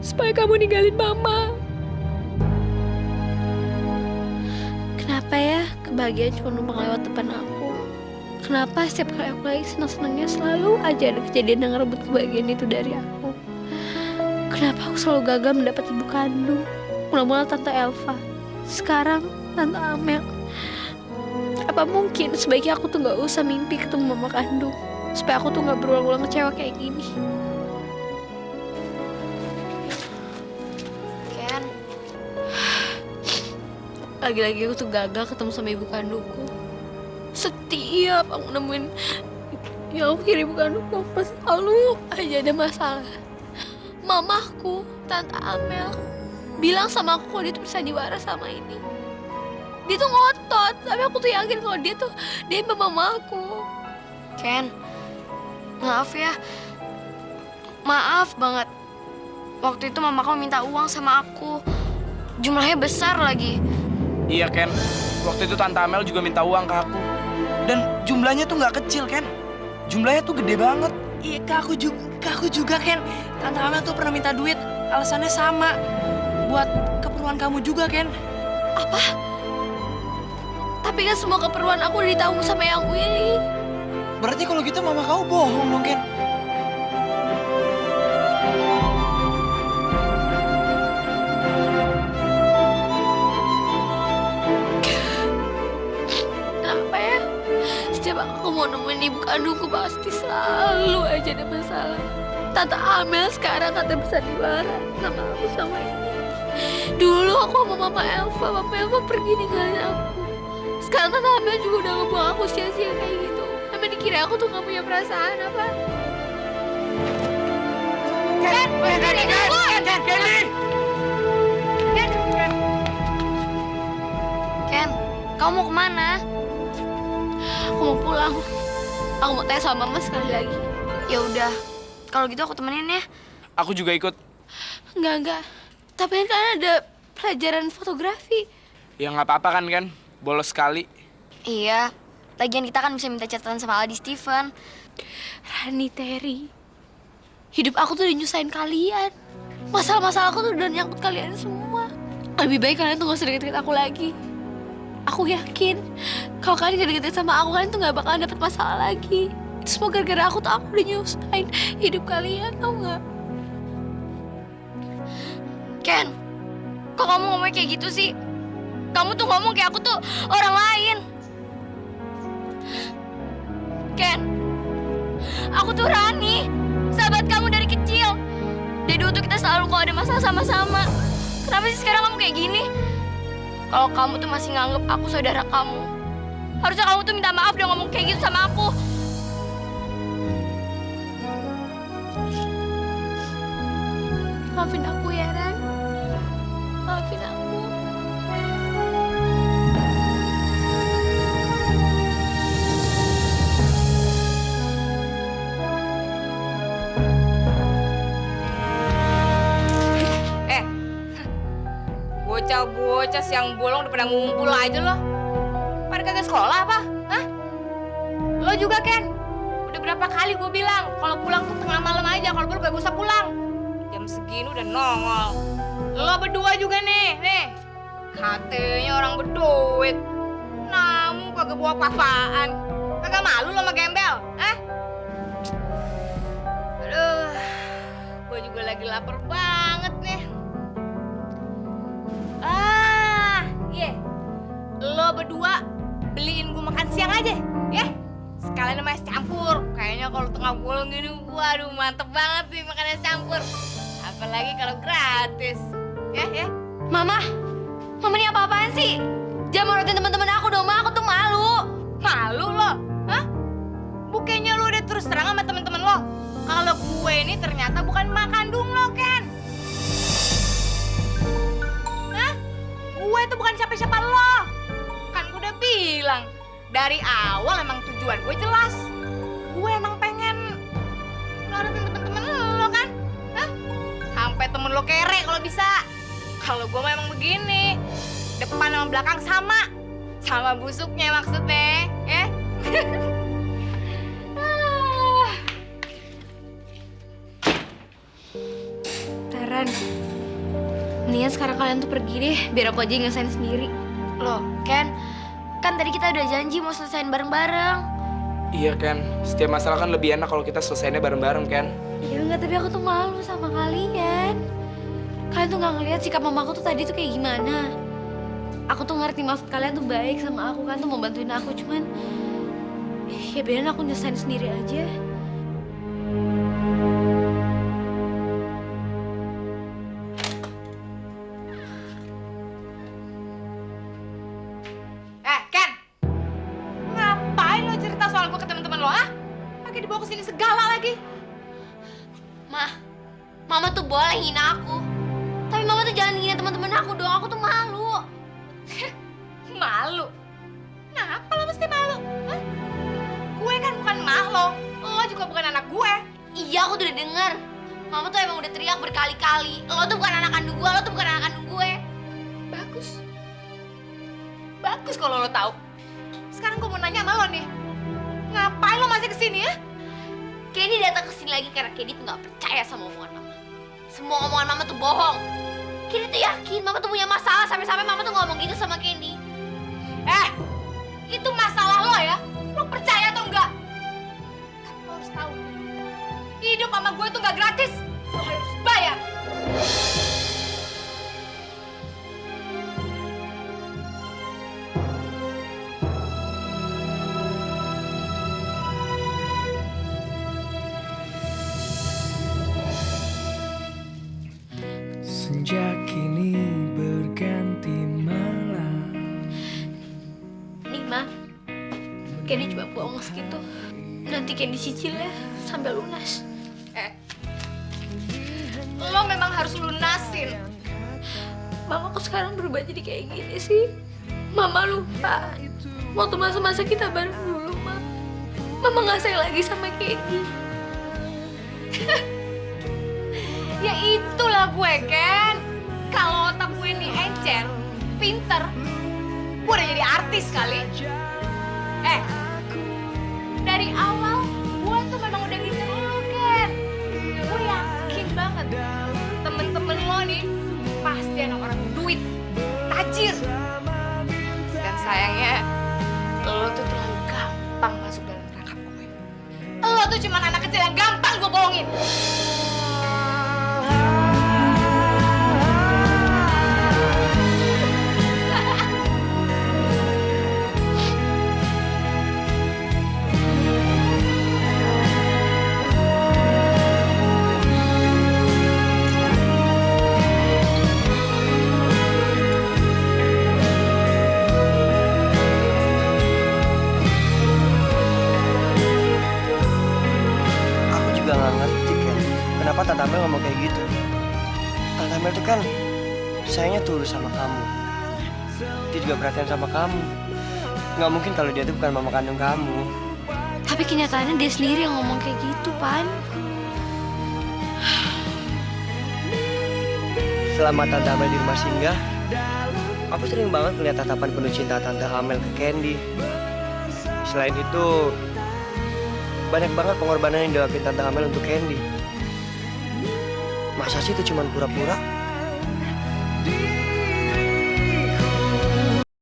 supaya kamu ninggalin Mama. Kenapa ya kebahagiaan cuma numpang lewat depan aku? Kenapa setiap kali aku lagi senang-senangnya selalu aja ada kejadian yang ngerebut kebahagiaan itu dari aku? Kenapa aku selalu gagal mendapat ibu kandung? Mula-mula Tante Elva, sekarang Tante Amel. Apa mungkin sebaiknya aku tuh gak usah mimpi ketemu mama kandung, supaya aku tuh gak berulang-ulang kecewa kayak gini. Ken, Lagi-lagi aku tuh gagal ketemu sama ibu kandungku. Setiap aku nemuin yang aku kirim ibu kandungku, pas selalu aja ada masalah. Mamaku, Tante Amel, bilang sama aku kalau dia tuh bersandiwara sama ini. Dia tuh ngotot, tapi aku tuh yakin kalau dia mama aku. Ken, maaf ya. Maaf banget. Waktu itu mama kamu minta uang sama aku. Jumlahnya besar lagi. Iya, Ken. Waktu itu Tante Amel juga minta uang ke aku. Dan jumlahnya tuh nggak kecil, Ken. Jumlahnya tuh gede banget. Iya, ke aku juga, Ken. Tante Amel tuh pernah minta duit. Alasannya sama. Buat keperluan kamu juga, Ken. Apa? Tapi kan semua keperluan aku udah ditanggung sama yang Willy. Berarti kalau gitu mama kamu bohong dong, Ken. Kenapa ya? Setiap aku mau nemuin ibu kandungku pasti selalu aja ada masalah. Tante Amel sekarang kata bersandiwara sama aku sama ini. Dulu aku sama Mama Elva pergi ninggalin aku. Sekarang Tante Amel juga udah ngebuang aku sia-sia kayak gitu. Emang dikira aku tuh gak punya perasaan apa? Ken, Ken, kamu mau kemana? Aku mau pulang. Aku mau tanya sama Mama sekali lagi. Ya udah, kalau gitu aku temenin ya. Aku juga ikut. Enggak. Tapi kan ada pelajaran fotografi. Ya nggak apa-apa kan, bolos sekali. Iya, lagian kita kan bisa minta catatan sama Aldi Steven. Rani, Terry, hidup aku tuh udah nyusahin kalian. Masalah-masalah aku tuh udah nyangkut kalian semua. Lebih baik kalian tuh gak usah deket-deket aku lagi. Aku yakin kalau kalian gak deket sama aku, kalian tuh gak bakalan dapet masalah lagi. Itu semua gara-gara aku udah nyusahin hidup kalian, tau gak? Ken, kok kamu ngomong kayak gitu sih? Kamu tuh ngomong kayak aku tuh orang lain. Ken, aku tuh Rani, sahabat kamu dari kecil. Dari dulu tuh kita selalu kalau ada masalah sama-sama. Kenapa sih sekarang kamu kayak gini? Kalau kamu tuh masih nganggep aku saudara kamu, harusnya kamu tuh minta maaf udah ngomong kayak gitu sama aku. Maafin aku ya, Ran. Maafin aku. Bocah-bocah siang bolong udah pada ngumpul aja loh. Pada kagak sekolah apa? Hah? Lo juga, Ken? Udah berapa kali gue bilang kalau pulang tuh tengah malam aja, kalau baru gak usah pulang. Jam segini udah nongol. Lo berdua juga nih. Katanya orang berduit. Namu kagak bawa apa-apaan. Kagak malu lo sama gembel, eh? Aduh, gue juga lagi lapar banget nih. Lo berdua beliin gue makan siang aja, ya? Sekalian sama es campur. Kayaknya kalau tengah bolong gini, waduh mantep banget nih makan es campur. Apalagi kalau gratis, ya? Mama ini apa-apaan sih? Jangan morotin teman-teman aku dong, Ma. Aku tuh malu. Malu lo, hah? Bukannya lo udah terus terang sama temen-temen lo kalau gue ini ternyata bukan mak kandung lo, Ken. Hah? Gue tuh bukan siapa-siapa lo. Kan gue udah bilang dari awal emang tujuan gue jelas. Gue emang pengen norotin temen-temen lo kan? Hah? Sampai temen lo kere kalau bisa. Kalau gue mah emang begini, depan sama belakang sama busuknya maksudnya, ya? Tara, Ren, mendingan sekarang kalian tuh pergi deh, biar aku aja yang ngelesain sendiri. Loh, Ken, kan tadi kita udah janji mau selesain bareng-bareng. Iya Ken, setiap masalah kan lebih enak kalau kita selesainya bareng-bareng Ken. Ya enggak, tapi aku tuh malu sama kalian. Kalian tuh nggak ngeliat sikap mamaku tuh tadi tuh kayak gimana. Aku tuh ngerti maksud kalian tuh baik sama aku, kan tuh mau bantuin aku, cuman ya biarin aku nyelesain sendiri aja. Ken, ngapain lo cerita soal gue ke teman-teman lo, ah? Pakai dibawa ke sini segala lagi. Mama tuh boleh hina aku. Tapi mama tuh jangan hina teman-teman aku dong, aku tuh malu. Malu? Kenapa lo mesti malu? Hah? Gue kan bukan emak lo juga bukan anak gue. Iya, aku tuh udah denger. Mama tuh emang udah teriak berkali-kali. Lo tuh bukan anak kandung gue, lo tuh bukan anak kandung gue. Bagus. Bagus kalau lo tahu. Sekarang gue mau nanya sama lo nih. Ngapain lo masih kesini ya? Candy datang kesini lagi karena Candy tuh gak percaya sama omongan mama. Semua omongan mama tuh bohong. Candy tuh yakin mama tuh punya masalah sampai-sampai mama tuh ngomong gitu sama Candy. Itu masalah lo ya. Lo percaya atau enggak? Tapi lo harus tahu. Hidup sama gue tuh gak gratis. Lo harus bayar. Senja kini berganti malam. Nih Ma, Candy cuma bohong segitu. Nanti Candy cicil ya sampai lunas. Lo memang harus lunasin. Mamaku sekarang berubah jadi kayak gini sih. Mama lupa waktu masa-masa kita bareng dulu, Ma. Mama nggak sayang lagi sama Candy. Ya itulah gue, Ken. Kalau otak gue nih encer, pinter, gue udah jadi artis kali. Dari awal gue tuh memang udah ngincer lo, Ken. Gue yakin banget temen-temen lo nih pasti anak orang duit, tajir. Dan sayangnya lo tuh terlalu gampang masuk dalam perangkap gue. Lo tuh cuma anak kecil yang gampang gue bohongin. Aku juga nggak ngerti Ken, kenapa Tante Amel ngomong kayak gitu. Tante Amel tuh kan sayangnya tulus sama kamu. Dia juga perhatian sama kamu. Nggak mungkin kalau dia tuh bukan mama kandung kamu. Tapi kenyataannya dia sendiri yang ngomong kayak gitu, Pan. Selama Tante Amel di rumah singgah, aku sering banget melihat tatapan penuh cinta Tante Amel ke Candy. Selain itu, banyak banget pengorbanan yang dilakuin Tante Amel untuk Candy. Masa sih itu cuma pura-pura?